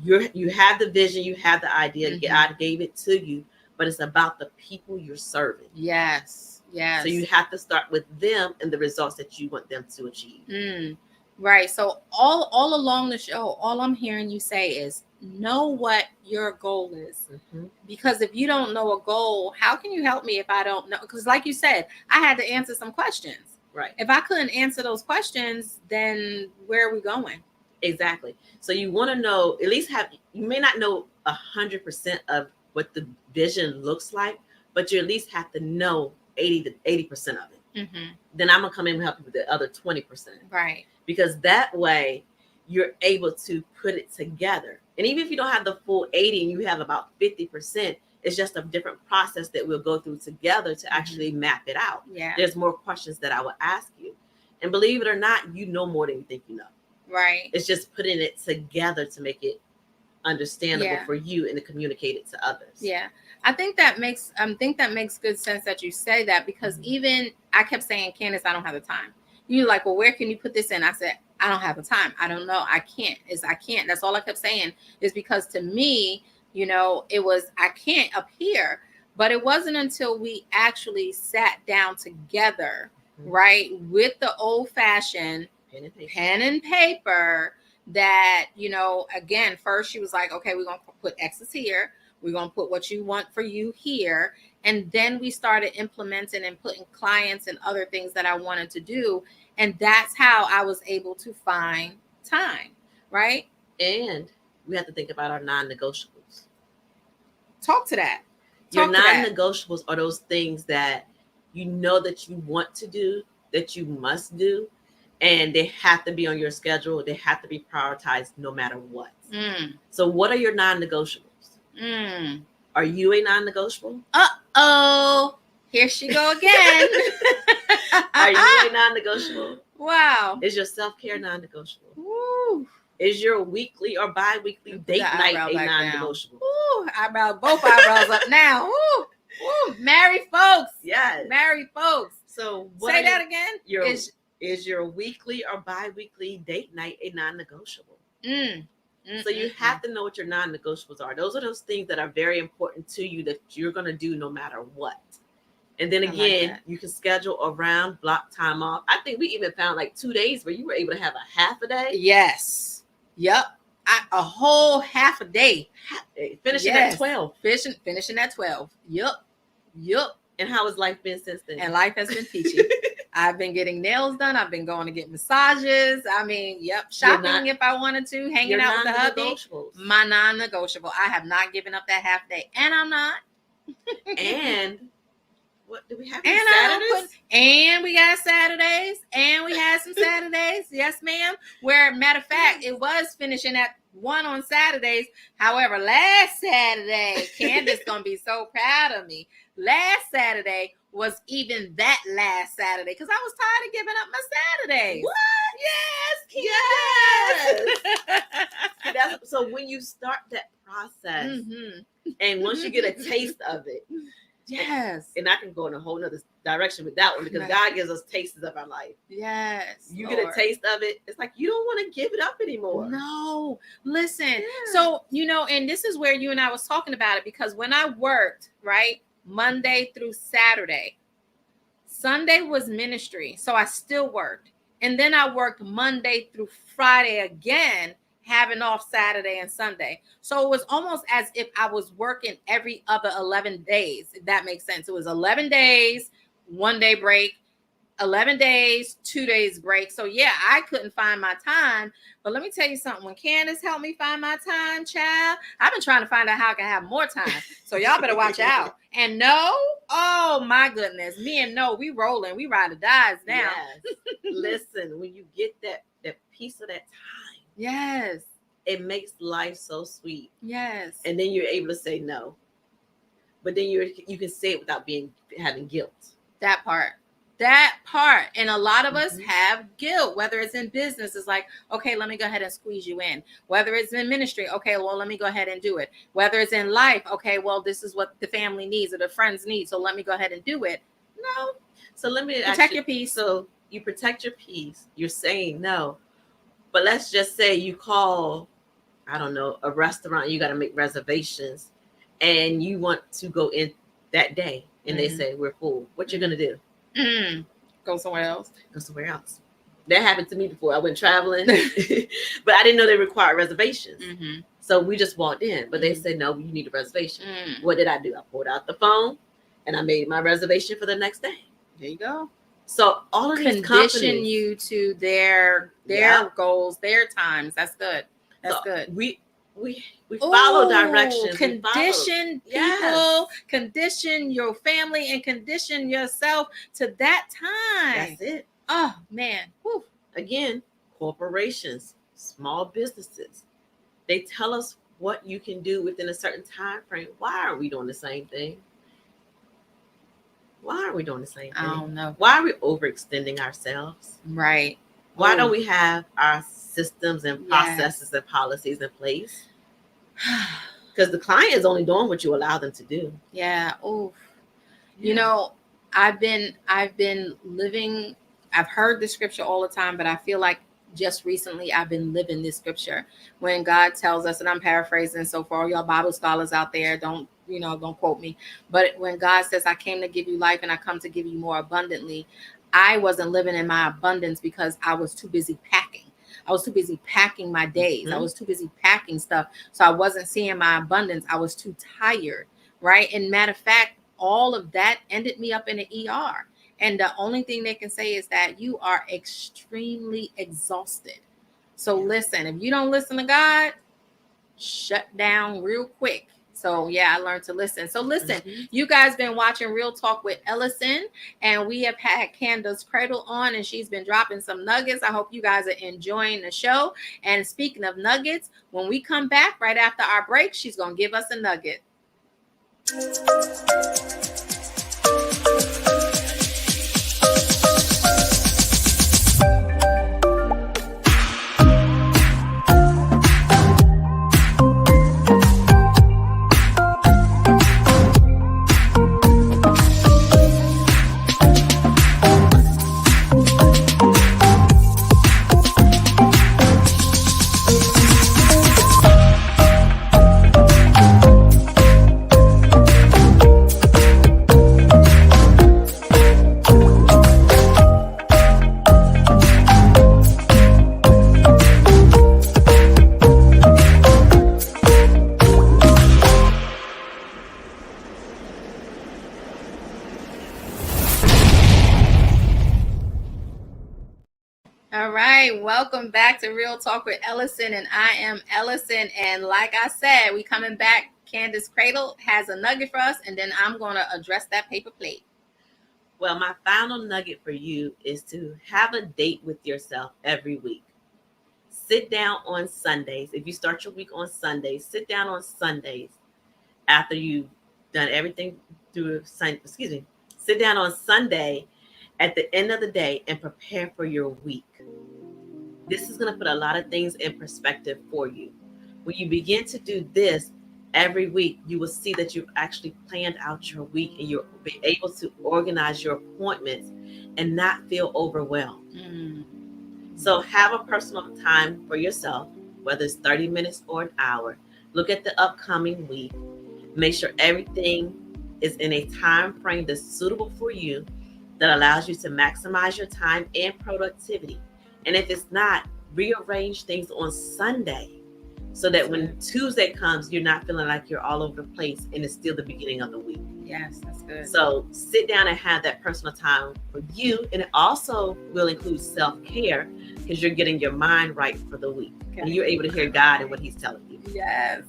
you have the vision, you have the idea, Mhm. God gave it to you, but it's about the people you're serving. Yes. Yes. So you have to start with them and the results that you want them to achieve. Right. So all along the show, all I'm hearing you say is know what your goal is. Mm-hmm. Because if you don't know a goal, how can you help me if I don't know? Because like you said, I had to answer some questions. Right. If I couldn't answer those questions, then where are we going? Exactly. So you want to know, at least you may not know 100% of what the vision looks like, but you at least have to know 80% of it. Mm-hmm. Then I'm gonna come in and help you with the other 20%. Right. Because that way you're able to put it together. And even if you don't have the full 80 and you have about 50%, it's just a different process that we'll go through together to actually map it out. Yeah. There's more questions that I will ask you. And believe it or not, you know more than you think you know. Right. It's just putting it together to make it understandable Yeah. for you and to communicate it to others. Yeah. I think that makes good sense that you say that, because even I kept saying, Candace, I don't have the time. You're like, well, where can you put this in? I said, I don't have the time. I don't know. I can't. I can't. That's all I kept saying, is because to me, it was, I can't up here. But it wasn't until we actually sat down together, right, with the old fashioned pen and paper, that, again, first she was like, okay, we're going to put X's here. We're going to put what you want for you here. And then we started implementing and putting clients and other things that I wanted to do. And that's how I was able to find time, right? And we have to think about our non-negotiables. Talk to that. Your non-negotiables are those things that you know that you want to do, that you must do, and they have to be on your schedule. They have to be prioritized no matter what. So what are your non-negotiables? Are you a non-negotiable? Uh-oh. Here she go again. Are you a non-negotiable? Wow. Is your self-care non-negotiable? Woo. Is your weekly or bi-weekly date night a non-negotiable? Ooh, both eyebrows up now. Ooh, ooh, married folks. Yes. Married folks. So say that again. Is your weekly or bi-weekly date night a non-negotiable? So you have to know what your non-negotiables are. Those are those things that are very important to you that you're going to do no matter what. And then again, you can schedule around, block time off. I think we even found like 2 days where you were able to have a half a day. Yes. Yep. A whole half a day. Finishing at 12. Finishing at 12. Yep. And how has life been since then? And life has been peachy. I've been getting nails done. I've been going to get massages. I mean, shopping if I wanted to, hanging out with the hubby. My non-negotiable. I have not given up that half day, and I'm not. And what do we have? And Saturdays? And we got Saturdays, and we had some Saturdays. Yes, ma'am. Where, matter of fact, it was finishing at 1 on Saturdays. However, last Saturday, Candace gonna be so proud of me. Last Saturday was even that last Saturday, because I was tired of giving up my Saturdays. What? Yes. So when you start that process, and once you get a taste of it, Yes. And I can go in a whole nother direction with that one, because Right. God gives us tastes of our life. Yes. You Lord. get a taste of it, it's like you don't want to give it up anymore. No, listen. Yeah. So, and this is where you and I was talking about it, because when I worked, right, Monday through Saturday, Sunday was ministry. So I still worked. And then I worked Monday through Friday again, having off Saturday and Sunday. So it was almost as if I was working every other 11 days, if that makes sense. It was 11 days, 1 day break, 11 days, 2 days break. So yeah, I couldn't find my time. But let me tell you something. When Candace helped me find my time, child, I've been trying to find out how I can have more time. So y'all better watch out. And no, oh my goodness, me and no, we rolling, we ride the dies now. Yes. Listen, when you get that piece of that time, Yes, it makes life so sweet. yes. And then you're able to say no. But then you can say it without having guilt. That part. And a lot of us have guilt, whether it's in business. It's like, okay, let me go ahead and squeeze you in. Whether it's in ministry, okay, well, let me go ahead and do it. Whether it's in life, okay, well, this is what the family needs or the friends need, so let me go ahead and do it. No. So let me protect your peace. So you protect your peace. You're saying no. But let's just say you call, I don't know, a restaurant, you got to make reservations, and you want to go in that day, and they say we're full. What you're gonna do? Go somewhere else. Go somewhere else. That happened to me before. I went traveling, but I didn't know they required reservations. So we just walked in, but they said, no, you need a reservation. What did I do? I pulled out the phone and I made my reservation for the next day. There you go. So all of these condition you to their goals, their times. That's good. That's good. We follow directions. Condition people, condition your family, and condition yourself to that time. That's it. Oh man. Whew. Again, corporations, small businesses, they tell us what you can do within a certain time frame. Why are we doing the same thing? Why are we doing the same thing? I don't know. Why are we overextending ourselves? Right. Why don't we have our systems and processes and policies in place? Because the client is only doing what you allow them to do. Yeah. Oh, I've been living. I've heard the scripture all the time, but I feel like just recently I've been living this scripture when God tells us, and I'm paraphrasing. So for all y'all Bible scholars out there, don't quote me. But when God says, I came to give you life and I come to give you more abundantly, I wasn't living in my abundance because I was too busy packing. I was too busy packing my days. I was too busy packing stuff. So I wasn't seeing my abundance. I was too tired, right? And matter of fact, all of that ended me up in the ER. And the only thing they can say is that you are extremely exhausted. So listen, if you don't listen to God, shut down real quick. So yeah, I learned to listen. So listen, you guys been watching Real Talk with Ellasin, and we have had Candace Cradle on, and she's been dropping some nuggets. I hope you guys are enjoying the show. And speaking of nuggets, when we come back right after our break, she's gonna give us a nugget. All right, welcome back to Real Talk with Ellasin, and I am Ellasin. And like I said, we coming back. Candace Cradle has a nugget for us, and then I'm going to address that paper plate. Well, my final nugget for you is to have a date with yourself every week. Sit down on Sundays. If you start your week on Sundays, sit down on Sundays after you've done everything through Sunday. Sit down on Sunday at the end of the day and prepare for your week. This is going to put a lot of things in perspective for you. When you begin to do this, every week you will see that you've actually planned out your week and you'll be able to organize your appointments and not feel overwhelmed. So have a personal time for yourself, whether it's 30 minutes or an hour. Look at the upcoming week. Make sure everything is in a time frame that's suitable for you, that allows you to maximize your time and productivity. And if it's not, rearrange things on Sunday so that when Tuesday comes, you're not feeling like you're all over the place and it's still the beginning of the week. Yes, that's good. So sit down and have that personal time for you. And it also will include self-care because you're getting your mind right for the week. Okay. And you're able to hear God and what he's telling you. Yes.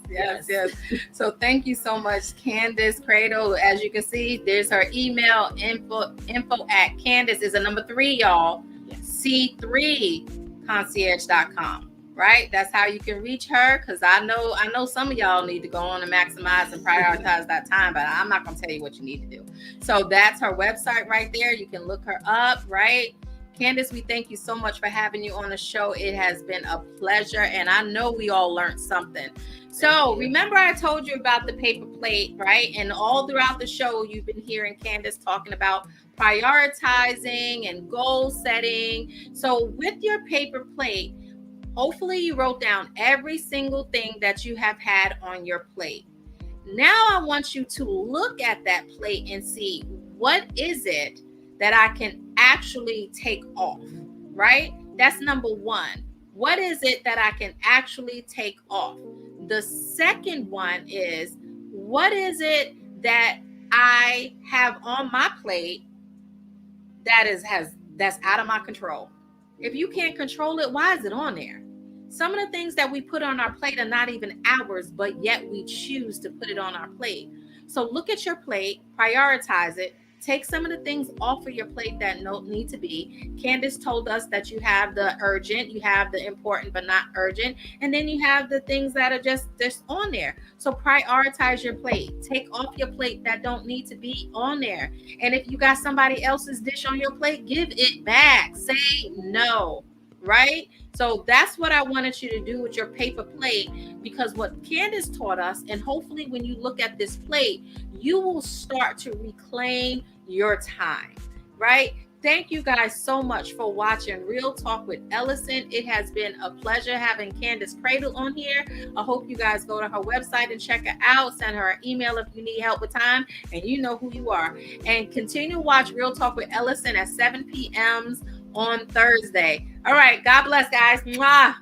So thank you so much, Candace Cradle. As you can see, there's her email, info@Candace is a number 3, y'all. Yes. C3concierge.com. Right? That's how you can reach her, because I know some of y'all need to go on and maximize and prioritize that time, but I'm not going to tell you what you need to do. So that's her website right there. You can look her up, right? Candace, we thank you so much for having you on the show. It has been a pleasure, and I know we all learned something. So remember I told you about the paper plate, right? And all throughout the show, you've been hearing Candace talking about prioritizing and goal setting. So with your paper plate, hopefully you wrote down every single thing that you have had on your plate. Now I want you to look at that plate and see, what is it that I can actually take off, right? That's number 1. What is it that I can actually take off? The second one is, what is it that I have on my plate that's out of my control? If you can't control it, why is it on there? Some of the things that we put on our plate are not even ours, but yet we choose to put it on our plate. So look at your plate, prioritize it, take some of the things off of your plate that don't need to be. Candace told us that you have the urgent, you have the important but not urgent, and then you have the things that are just on there. So prioritize your plate. Take off your plate that don't need to be on there. And if you got somebody else's dish on your plate, give it back. Say no, right? So that's what I wanted you to do with your paper plate, because what Candace taught us, and hopefully when you look at this plate, you will start to reclaim your time, right? Thank you guys so much for watching Real Talk with Ellasin. It has been a pleasure having Candace Cradle on here. I hope you guys go to her website and check her out. Send her an email if you need help with time, and you know who you are. And continue to watch Real Talk with Ellasin at 7 p.m. on Thursday. All right. God bless, guys. Mwah.